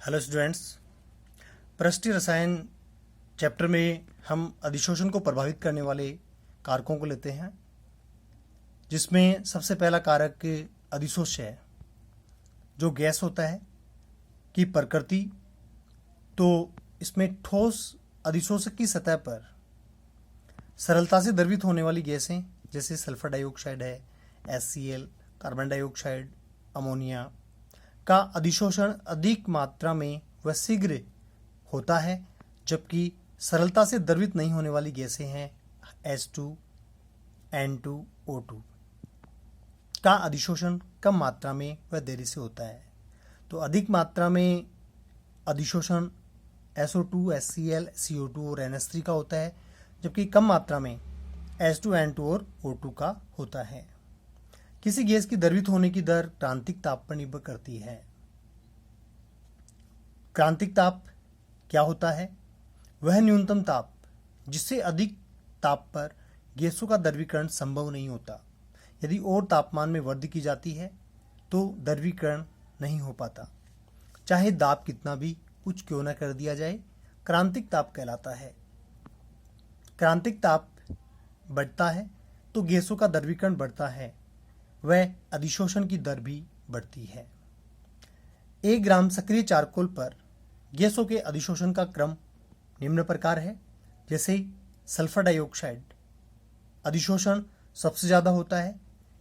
Hello students. पृष्ठीय रसायन chapter में हम अधिशोषण को प्रभावित करने वाले कारकों को लेते हैं, जिसमें सबसे पहला कारक अधिशोष्य है। जो गैस होता है की प्रकृति, तो इसमें ठोस अधिशोषक की सतह पर सरलता से द्रवित होने वाली गैसें जैसे सल्फर डाइऑक्साइड है, HCl, कार्बन डाइऑक्साइड, अमोनिया का अधिशोषण अधिक मात्रा में व शीघ्र होता है, जबकि सरलता से द्रवित नहीं होने वाली गैसें हैं H2, N2, O2 का अधिशोषण कम मात्रा में व देरी से होता है। तो अधिक मात्रा में अधिशोषण SO2, HCl, CO2 और NH3 का होता है, जबकि कम मात्रा में H2, N2 और O2 का होता है। किसी गैस की द्रवित होने की दर क्रांतिक ताप पर निर्भर करती है। क्रांतिक ताप क्या होता है? वह न्यूनतम ताप जिससे अधिक ताप पर गैसों का द्रवीकरण संभव नहीं होता। यदि और तापमान में वृद्धि की जाती है तो द्रवीकरण नहीं हो पाता, चाहे दाब कितना भी उच्च क्यों न कर दिया जाए। क्रांतिक ताप कहलाता है। क्रांतिक ताप बढ़ता है तो गैसों का द्रवीकरण बढ़ता है, वह अधिशोषण की दर भी बढ़ती है। 1 ग्राम सक्रिय चारकोल पर गैसों के अधिशोषण का क्रम निम्न प्रकार है। जैसे सल्फर डाइऑक्साइड अधिशोषण सबसे ज़्यादा होता है,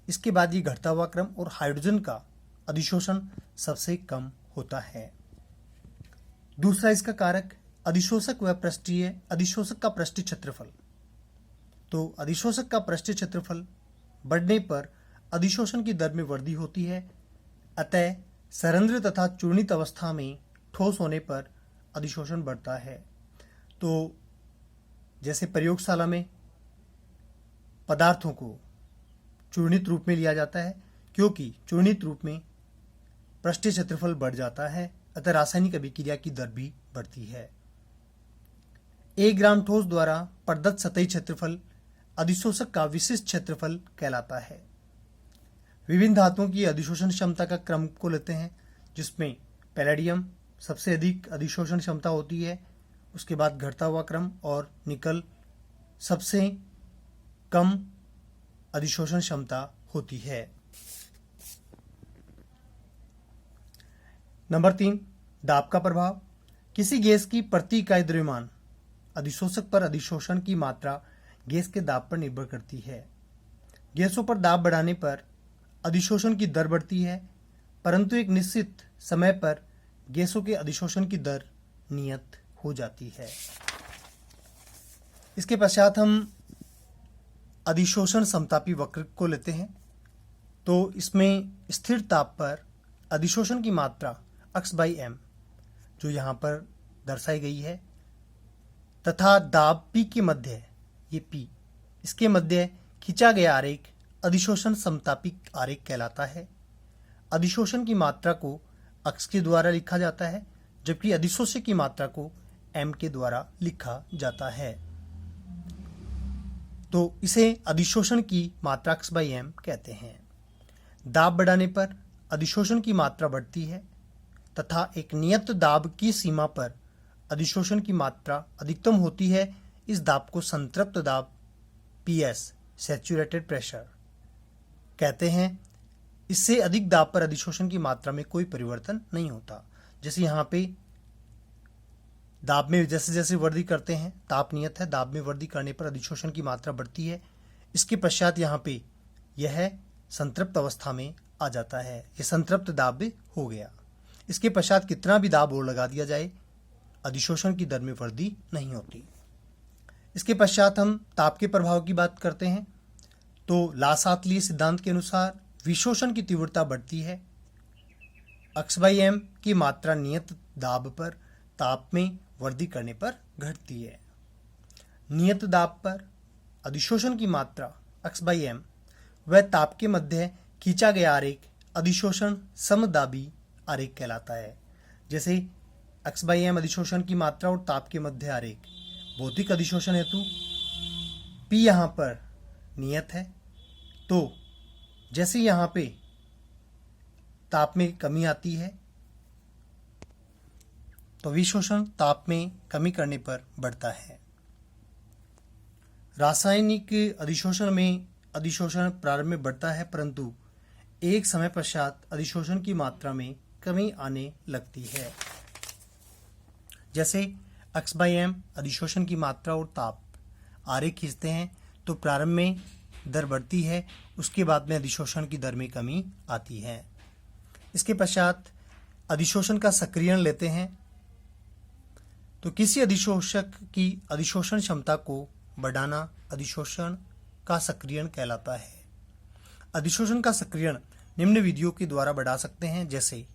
इसके बाद ये घटता हुआ क्रम, और हाइड्रोजन का अधिशोषण सबसे कम होता है। दूसरा इसका कारक अधिशोषक व पृष्ठीय अधिशोषक का पृष्ठीय क्षेत्रफल। तो अधिशोषक का पृष्ठीय क्षेत्रफल बढ़ने पर अधिशोषण की दर में वृद्धि होती है। अतः सरंध्र तथा चूर्णित अवस्था में ठोस होने पर अधिशोषण बढ़ता है। तो जैसे प्रयोगशाला में पदार्थों को चूर्णित रूप में लिया जाता है, क्योंकि चूर्णित रूप में पृष्ठीय क्षेत्रफल बढ़ जाता है, अतः रासायनिक अभिक्रिया की दर भी बढ़ती है। 1 ग्राम ठोस द्वारा प्रदत्त सतही क्षेत्रफल अधिशोषक का विशिष्ट क्षेत्रफल कहलाता है। विभिन्न धातुओं की अधिशोषण क्षमता का क्रम को लेते हैं, जिसमें पैलेडियम सबसे अधिक अधिशोषण क्षमता होती है, उसके बाद घटता हुआ क्रम, और निकल सबसे कम अधिशोषण क्षमता होती है। नंबर 3, दाब का प्रभाव। किसी गैस की प्रति इकाई द्रव्यमान अधिशोषक पर अधिशोषण की मात्रा गैस के दाब पर निर्भर करती है। गैसों पर दाब बढ़ाने पर अधिशोषण की दर बढ़ती है, परंतु एक निश्चित समय पर गैसों के अधिशोषण की दर नियत हो जाती है। इसके पश्चात हम अधिशोषण समतापी वक्र को लेते हैं। तो इसमें स्थिर ताप पर अधिशोषण की मात्रा x/m जो यहाँ पर दर्शाई गई है, तथा दाब P के मध्य, ये P, इसके मध्य खींचा गया आरेख अधिशोषण समतापी आरेख कहलाता है। अधिशोषण की मात्रा को x के द्वारा लिखा जाता है, जबकि अधिशोष्य की मात्रा को m के द्वारा लिखा जाता है। तो इसे अधिशोषण की मात्रा x/m कहते हैं। दाब बढ़ाने पर अधिशोषण की मात्रा बढ़ती है, तथा एक नियत दाब की सीमा पर अधिशोषण की मात्रा अधिकतम होती है। इस दाब को संतृप्त दाब PS सैचुरेटेड प्रेशर कहते हैं। इससे अधिक दाब पर अधिशोषण की मात्रा में कोई परिवर्तन नहीं होता। जैसे यहाँ पे दाब में जैसे जैसे वृद्धि करते हैं, ताप नियत है, दाब में वृद्धि करने पर अधिशोषण की मात्रा बढ़ती है। इसके पश्चात यहाँ पे यह संतृप्त अवस्था में आ जाता है, यह संतृप्त दाब हो गया। इसके पश्चात कितना भी दाब और लगा दिया जाए, अधिशोषण की दर में वृद्धि नहीं होती। इसके पश्चात हम ताप के प्रभाव की बात करते हैं। तो लासातलीय सिद्धांत के अनुसार विशोषण की तीव्रता बढ़ती है। x/m की मात्रा नियत दाब पर ताप में वृद्धि करने पर घटती है। नियत दाब पर अधिशोषण की मात्रा x/m व ताप के मध्य खींचा गया आरेख अधिशोषण समदाबी आरेख कहलाता है। जैसे x/m अधिशोषण की मात्रा और ताप के मध्य आरेख। भौतिक अधिशोषण हेतु P यहाँ पर नियत है, तो जैसे यहाँ पे ताप में कमी आती है तो विशोषण ताप में कमी करने पर बढ़ता है। रासायनिक अधिशोषण में अधिशोषण प्रारंभ में बढ़ता है, परंतु एक समय पश्चात अधिशोषण की मात्रा में कमी आने लगती है। जैसे x/m अधिशोषण की मात्रा और ताप आरेख खींचते हैं तो प्रारंभ में दर बढ़ती है, उसके बाद में अधिशोषण की दर में कमी आती है। इसके पश्चात अधिशोषण का सक्रियण लेते हैं तो किसी अधिशोषक की अधिशोषण क्षमता को बढ़ाना अधिशोषण का सक्रियण कहलाता है। अधिशोषण का सक्रियण निम्न विधियों के द्वारा बढ़ा सकते हैं, जैसे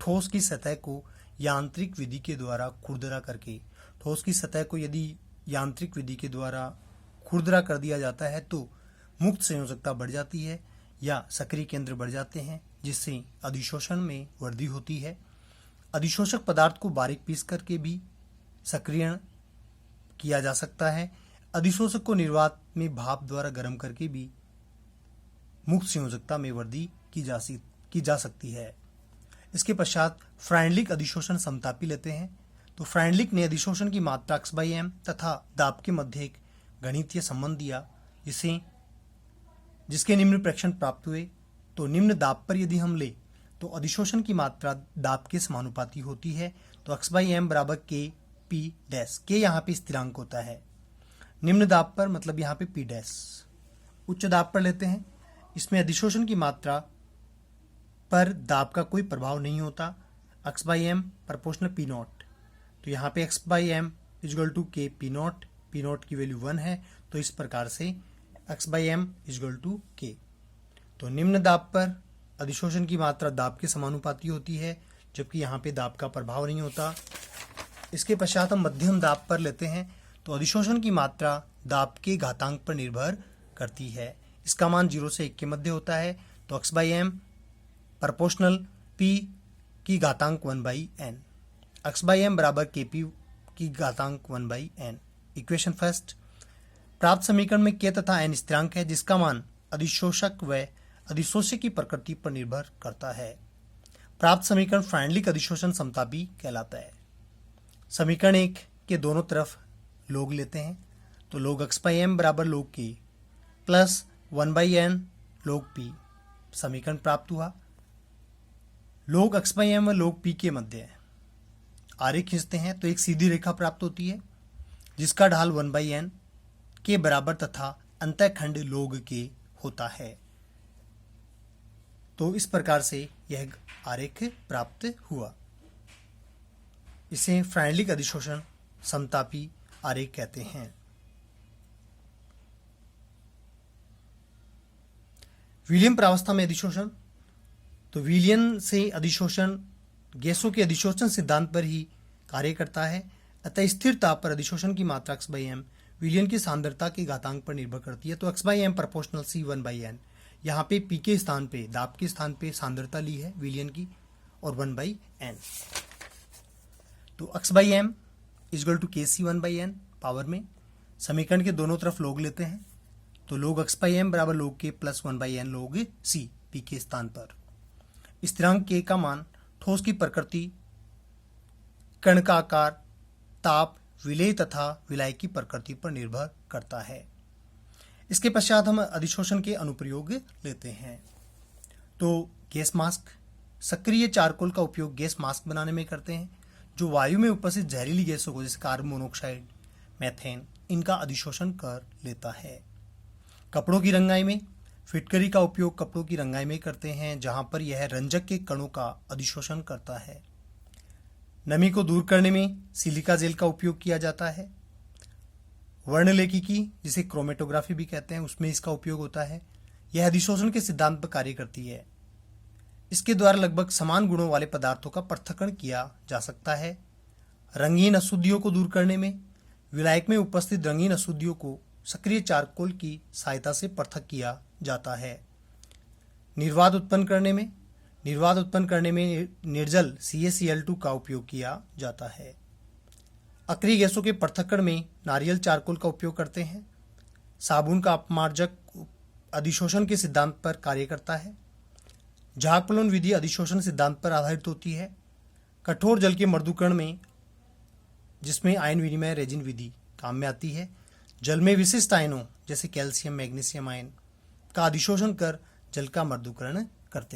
ठोस की सतह को यांत्रिक विधि के द्वारा खुरदरा करके। ठोस की सतह को यदि यांत्रिक विधि के द्वारा खुरदरा कर दिया जाता है तो मुक्त संयोजकता बढ़ जाती है या सक्रिय केंद्र बढ़ जाते हैं, जिससे अधिशोषण में वृद्धि होती है। अधिशोषक पदार्थ को बारीक पीस करके भी सक्रियण किया जा सकता है। अधिशोषक को निर्वात में भाप द्वारा गर्म करके भी मुक्त संयोजकता में वृद्धि की जा सकती है। इसके पश्चात फ्राइडलिक अधिशोषण समतापी लेते हैं तो फ्राइडलिक ने अधिशोषण की मात्रा x/m तथा दाब के मध्य एक गणितीय संबंध दिया, जिसके निम्न प्रेक्षण प्राप्त हुए। तो निम्न दाब पर यदि हम ले तो अधिशोषण की मात्रा दाब के समानुपाती होती है। तो x/m बराबर k p डैश। k यहाँ पे स्थिरांक होता है। निम्न दाब पर मतलब यहाँ पे p डैश। उच्च दाब पर लेते हैं, इसमें अधिशोषण की मात्रा पर दाब का कोई प्रभाव नहीं होता। x/m proportional p not. तो यहाँ पे x/m equal to k p nought. p nought की वैल्यू 1 है, तो इस प्रकार से x/m इक्वल टू k। तो निम्न दाब पर अधिशोषण की मात्रा दाब के समानुपाती होती है, जबकि यहाँ पे दाब का प्रभाव नहीं होता। इसके पश्चात हम मध्यम दाब पर लेते हैं तो अधिशोषण की मात्रा दाब के घातांक पर निर्भर करती है। इसका मान 0 से 1 के मध्य होता है। तो x/m प्रोपोर्शनल p की घातांक 1/n। x/m बराबर kp की घातांक 1/n। Equation first. प्राप्त समीकरण में k तथा n स्थिरांक है, जिसका मान अधिशोषक व अधिशोष्य की प्रकृति पर निर्भर करता है। प्राप्त समीकरण फ्राइडलिक अधिशोषण समतापी कहलाता है। समीकरण 1 के दोनों तरफ log लेते हैं तो log x/m बराबर log k plus 1/n log p समीकरण प्राप्त हुआ। log x/m व log p के मध्य आरेख खींचते हैं तो एक सीधी रेखा प्राप्त होती है, जिसका ढाल 1/n के बराबर तथा अंतःखंड log k होता है। तो इस प्रकार से यह आरेख प्राप्त हुआ। इसे फ्राइडलिक अधिशोषण समतापी आरेख कहते हैं। विलियम प्रावस्था में अधिशोषण। तो विलियन से अधिशोषण गैसों के अधिशोषण सिद्धांत पर ही कार्य करता है, अतः स्थिर ताप पर अधिशोषण की मात्रा x/m विलियन की सांद्रता के घातांक पर निर्भर करती है। तो x/m प्रोपोर्शनल c 1/n। यहाँ पे p के स्थान पे दाब के स्थान पे सांद्रता ली है विलियन की और 1/n। तो x/m equal to kc 1/n power में। समीकरण के दोनों तरफ log लेते हैं तो log x/m बराबर log k plus 1/n log c p के स्थान पर। स्थिरांक k का मान ठोस की प्रकृति, कण का आकार, ताप, विलेय तथा विलाय की प्रकृति पर निर्भर करता है। इसके पश्चात हम अधिशोषण के अनुप्रयोग लेते हैं। तो गैस मास्क। सक्रिय चारकोल का उपयोग गैस मास्क बनाने में करते हैं, जो वायु में उपस्थित जहरीली गैसों को जैसे कार्बन मोनोऑक्साइड, मेथेन, इनका अधिशोषण कर लेता है। कपड़ों की रंगाई में फिटकरी का उपयोग कपड़ों की रंगाई में करते हैं, जहां पर यह रंजक के कणों का अधिशोषण करता है। नमी को दूर करने में सिलिका जेल का उपयोग किया जाता है। वर्णलेखिकी, जिसे क्रोमेटोग्राफी भी कहते हैं, उसमें इसका उपयोग होता है। यह अधिशोषण के सिद्धांत पर कार्य करती है। इसके द्वारा लगभग समान गुणों वाले पदार्थों का पृथक्करण किया जा सकता है। रंगीन अशुद्धियों को दूर करने में विलायक में उपस्थित रंगीन अशुद्धियों को सक्रिय चारकोल की सहायता से पृथक किया जाता है। निर्वात उत्पन्न करने में निर्जल CaCl2 का उपयोग किया जाता है। अक्रिय गैसों के पृथक्करण में नारियल चारकोल का उपयोग करते हैं। साबुन का अपमार्जक अधिशोषण के सिद्धांत पर कार्य करता है। झाग पलन विधि अधिशोषण सिद्धांत पर आधारित होती है। कठोर जल के मर्दूकरण में जिसमें आयन विनिमय रेजिन विधि काम में आती है। जल में विशिष्ट आयनों जैसे कैल्शियम मैग्नीशियम आयन का अधिशोषण कर जल का मर्दूकरण करते हैं।